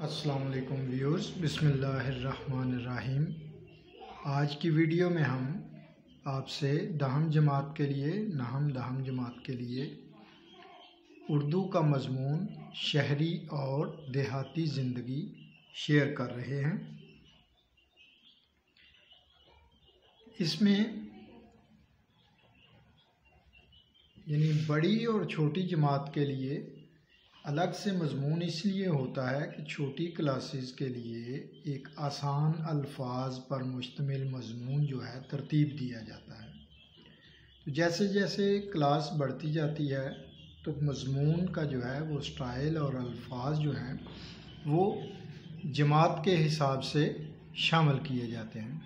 السلام علیکم ویورز، بسم اللہ الرحمن الرحیم۔ آج کی ویڈیو میں ہم آپ سے دہم جماعت کے لیے دہم جماعت کے لیے اردو کا مضمون شہری اور دیہاتی زندگی شیئر کر رہے ہیں۔ اس میں یعنی بڑی اور چھوٹی جماعت کے لیے الگ سے مضمون اس لیے ہوتا ہے کہ چھوٹی کلاسز کے لیے ایک آسان الفاظ پر مشتمل مضمون جو ہے ترتیب دیا جاتا ہے۔ تو جیسے جیسے کلاس بڑھتی جاتی ہے تو مضمون کا جو ہے وہ سٹائل اور الفاظ جو ہیں وہ جماعت کے حساب سے شامل کیے جاتے ہیں۔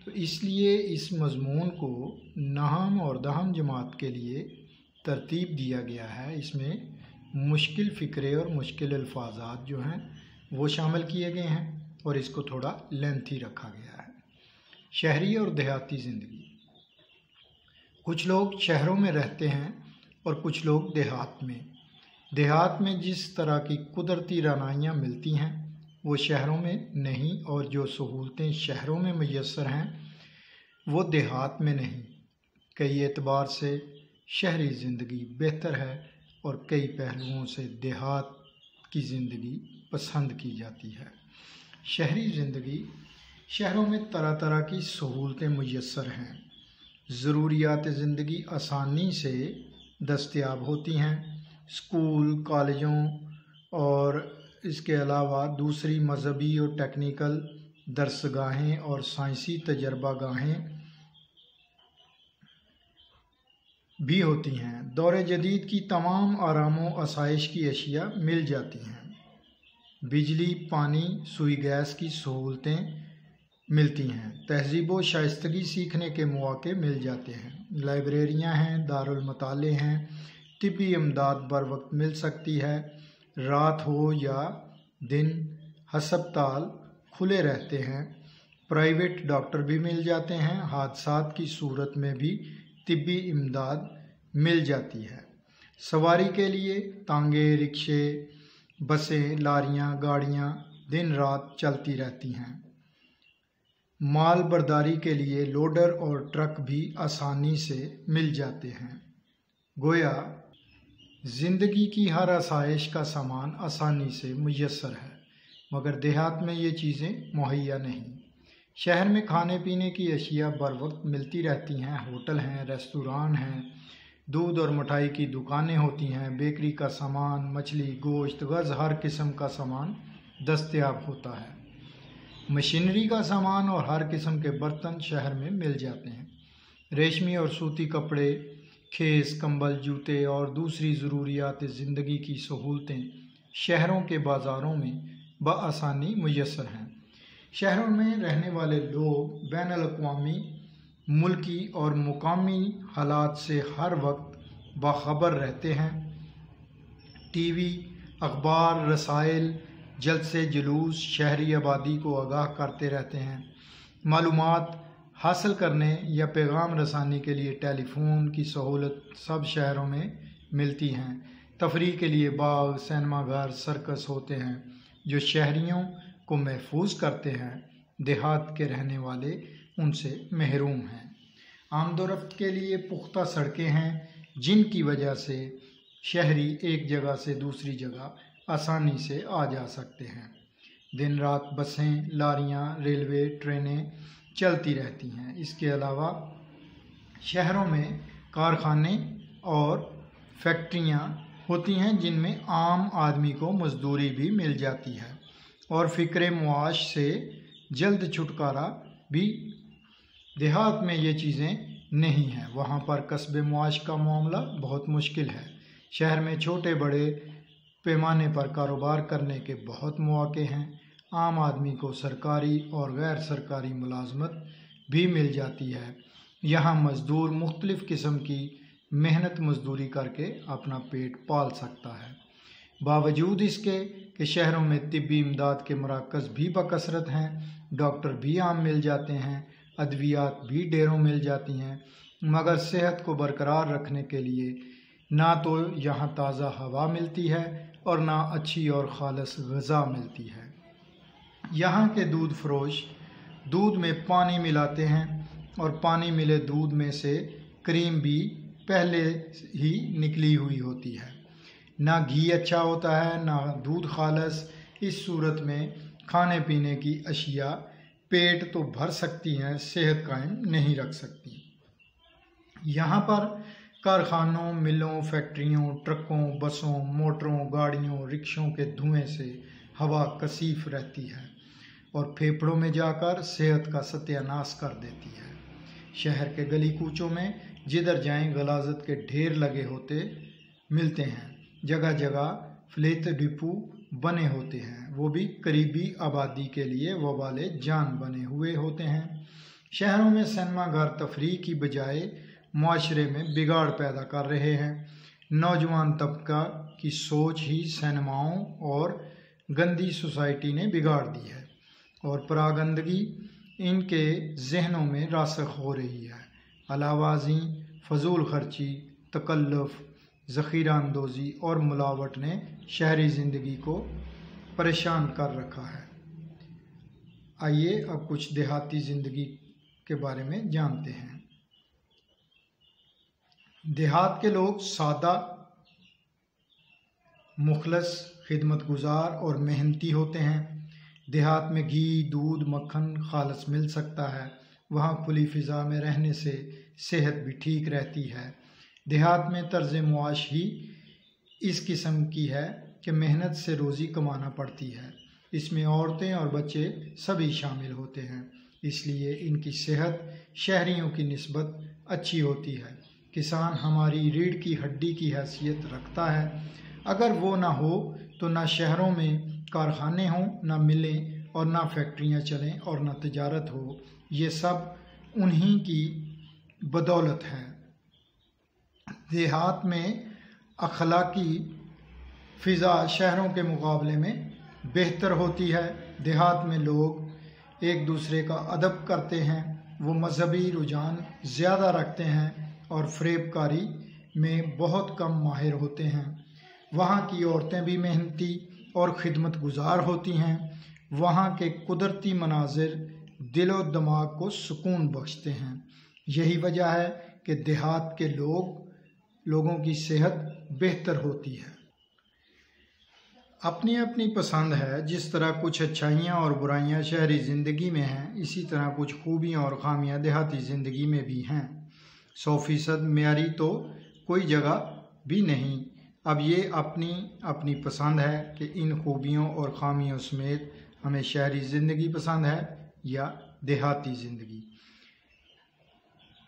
تو اس لیے اس مضمون کو نہم اور دہم جماعت کے لیے ترتیب دیا گیا ہے۔ اس میں مشکل فقرے اور مشکل الفاظات جو ہیں وہ شامل کیے گئے ہیں اور اس کو تھوڑا لینتھی رکھا گیا ہے۔ شہری اور دیہاتی زندگی، کچھ لوگ شہروں میں رہتے ہیں اور کچھ لوگ دیہات میں۔ دیہات میں جس طرح کی قدرتی رعنائیاں ملتی ہیں وہ شہروں میں نہیں، اور جو سہولتیں شہروں میں میسر ہیں وہ دیہات میں نہیں۔ کئی اعتبار سے شہری زندگی بہتر ہے اور کئی پہلوؤں سے دیہات کی زندگی پسند کی جاتی ہے۔ شہری زندگی، شہروں میں طرح طرح کی سہولتیں میسر ہیں، ضروریات زندگی آسانی سے دستیاب ہوتی ہیں۔ اسکول، کالجوں اور اس کے علاوہ دوسری مذہبی اور ٹیکنیکل درسگاہیں اور سائنسی تجربہ گاہیں بھی ہوتی ہیں۔ دور جدید کی تمام آرام و آسائش کی اشیاء مل جاتی ہیں۔ بجلی، پانی، سوئی گیس کی سہولتیں ملتی ہیں۔ تہذیب و شائستگی سیکھنے کے مواقع مل جاتے ہیں۔ لائبریریاں ہیں، دارالمطالعے ہیں، طبی امداد بر وقت مل سکتی ہے۔ رات ہو یا دن ہسپتال کھلے رہتے ہیں۔ پرائیویٹ ڈاکٹر بھی مل جاتے ہیں۔ حادثات کی صورت میں بھی طبی امداد مل جاتی ہے۔ سواری کے لیے تانگے، رکشے، بسیں، لاریاں، گاڑیاں دن رات چلتی رہتی ہیں۔ مال برداری کے لیے لوڈر اور ٹرک بھی آسانی سے مل جاتے ہیں۔ گویا زندگی کی ہر آسائش کا سامان آسانی سے میسر ہے، مگر دیہات میں یہ چیزیں مہیا نہیں۔ شہر میں کھانے پینے کی اشیاء بر وقت ملتی رہتی ہیں۔ ہوٹل ہیں، ریستوران ہیں، دودھ اور مٹھائی کی دکانیں ہوتی ہیں، بیکری کا سامان، مچھلی، گوشت، غذ ہر قسم کا سامان دستیاب ہوتا ہے۔ مشینری کا سامان اور ہر قسم کے برتن شہر میں مل جاتے ہیں۔ ریشمی اور سوتی کپڑے، خیز، کمبل، جوتے اور دوسری ضروریات زندگی کی سہولتیں شہروں کے بازاروں میں بآسانی میسر ہیں۔ شہروں میں رہنے والے لوگ بین الاقوامی، ملکی اور مقامی حالات سے ہر وقت باخبر رہتے ہیں۔ ٹی وی، اخبار، رسائل، جلسے جلوس شہری آبادی کو آگاہ کرتے رہتے ہیں۔ معلومات حاصل کرنے یا پیغام رسانی کے لیے ٹیلی فون کی سہولت سب شہروں میں ملتی ہیں۔ تفریح کے لیے باغ، سینما گھر، سرکس ہوتے ہیں جو شہریوں کو محفوظ کرتے ہیں۔ دیہات کے رہنے والے ان سے محروم ہیں۔ آمد و رفت کے لیے پختہ سڑکیں ہیں جن کی وجہ سے شہری ایک جگہ سے دوسری جگہ آسانی سے آ جا سکتے ہیں۔ دن رات بسیں، لاریاں، ریلوے، ٹرینیں چلتی رہتی ہیں۔ اس کے علاوہ شہروں میں کارخانے اور فیکٹریاں ہوتی ہیں جن میں عام آدمی کو مزدوری بھی مل جاتی ہے، اور فقر معاش سے جلد چھٹکارا بھی۔ دیہات میں یہ چیزیں نہیں ہیں، وہاں پر کسب معاش کا معاملہ بہت مشکل ہے۔ شہر میں چھوٹے بڑے پیمانے پر کاروبار کرنے کے بہت مواقع ہیں۔ عام آدمی کو سرکاری اور غیر سرکاری ملازمت بھی مل جاتی ہے۔ یہاں مزدور مختلف قسم کی محنت مزدوری کر کے اپنا پیٹ پال سکتا ہے۔ باوجود اس کے کہ شہروں میں طبی امداد کے مراکز بھی بکثرت ہیں، ڈاکٹر بھی عام مل جاتے ہیں، ادویات بھی ڈھیروں مل جاتی ہیں، مگر صحت کو برقرار رکھنے کے لیے نہ تو یہاں تازہ ہوا ملتی ہے اور نہ اچھی اور خالص غذا ملتی ہے۔ یہاں کے دودھ فروش دودھ میں پانی ملاتے ہیں اور پانی ملے دودھ میں سے کریم بھی پہلے ہی نکلی ہوئی ہوتی ہے۔ نہ گھی اچھا ہوتا ہے نہ دودھ خالص۔ اس صورت میں کھانے پینے کی اشیاء پیٹ تو بھر سکتی ہیں، صحت قائم نہیں رکھ سکتی۔ یہاں پر کارخانوں، ملوں، فیکٹریوں، ٹرکوں، بسوں، موٹروں، گاڑیوں، رکشوں کے دھوئیں سے ہوا کثیف رہتی ہے اور پھیپھڑوں میں جا کر صحت کا ستیہ ناش کر دیتی ہے۔ شہر کے گلی کوچوں میں جدھر جائیں غلاظت کے ڈھیر لگے ہوتے ملتے ہیں۔ جگہ جگہ فلیت ڈپو بنے ہوتے ہیں، وہ بھی قریبی آبادی کے لیے وبال جان بنے ہوئے ہوتے ہیں۔ شہروں میں سینما گھر تفریح کی بجائے معاشرے میں بگاڑ پیدا کر رہے ہیں۔ نوجوان طبقہ کی سوچ ہی سینماؤں اور گندی سوسائٹی نے بگاڑ دی ہے اور پراگندگی ان کے ذہنوں میں راسخ ہو رہی ہے۔ علاوہ ازیں فضول خرچی، تکلف، ذخیرہ اندوزی اور ملاوٹ نے شہری زندگی کو پریشان کر رکھا ہے۔ آئیے اب کچھ دیہاتی زندگی کے بارے میں جانتے ہیں۔ دیہات کے لوگ سادہ، مخلص، خدمت گزار اور محنتی ہوتے ہیں۔ دیہات میں گھی، دودھ، مکھن خالص مل سکتا ہے۔ وہاں کھلی فضا میں رہنے سے صحت بھی ٹھیک رہتی ہے۔ دیہات میں طرز معاش ہی اس قسم کی ہے کہ محنت سے روزی کمانا پڑتی ہے۔ اس میں عورتیں اور بچے سبھی شامل ہوتے ہیں، اس لیے ان کی صحت شہریوں کی نسبت اچھی ہوتی ہے۔ کسان ہماری ریڑھ کی ہڈی کی حیثیت رکھتا ہے۔ اگر وہ نہ ہو تو نہ شہروں میں کارخانے ہوں، نہ ملیں اور نہ فیکٹریاں چلیں اور نہ تجارت ہو۔ یہ سب انہی کی بدولت ہے۔ دیہات میں اخلاقی فضا شہروں کے مقابلے میں بہتر ہوتی ہے۔ دیہات میں لوگ ایک دوسرے کا ادب کرتے ہیں، وہ مذہبی رجحان زیادہ رکھتے ہیں اور فریب کاری میں بہت کم ماہر ہوتے ہیں۔ وہاں کی عورتیں بھی محنتی اور خدمت گزار ہوتی ہیں۔ وہاں کے قدرتی مناظر دل و دماغ کو سکون بخشتے ہیں۔ یہی وجہ ہے کہ دیہات کے لوگوں کی صحت بہتر ہوتی ہے۔ اپنی اپنی پسند ہے۔ جس طرح کچھ اچھائیاں اور برائیاں شہری زندگی میں ہیں، اسی طرح کچھ خوبیاں اور خامیاں دیہاتی زندگی میں بھی ہیں۔ 100% معیاری تو کوئی جگہ بھی نہیں۔ اب یہ اپنی اپنی پسند ہے کہ ان خوبیوں اور خامیوں سمیت ہمیں شہری زندگی پسند ہے یا دیہاتی زندگی۔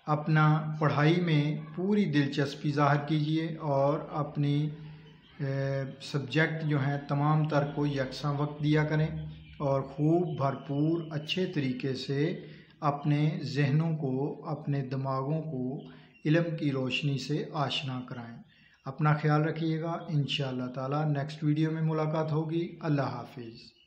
اپنا پڑھائی میں پوری دلچسپی ظاہر کیجیے اور اپنی سبجیکٹ جو ہیں تمام تر کو یکساں وقت دیا کریں اور خوب بھرپور اچھے طریقے سے اپنے ذہنوں کو، اپنے دماغوں کو علم کی روشنی سے آشنا کرائیں۔ اپنا خیال رکھیے گا۔ انشاءاللہ تعالی نیکسٹ ویڈیو میں ملاقات ہوگی۔ اللہ حافظ۔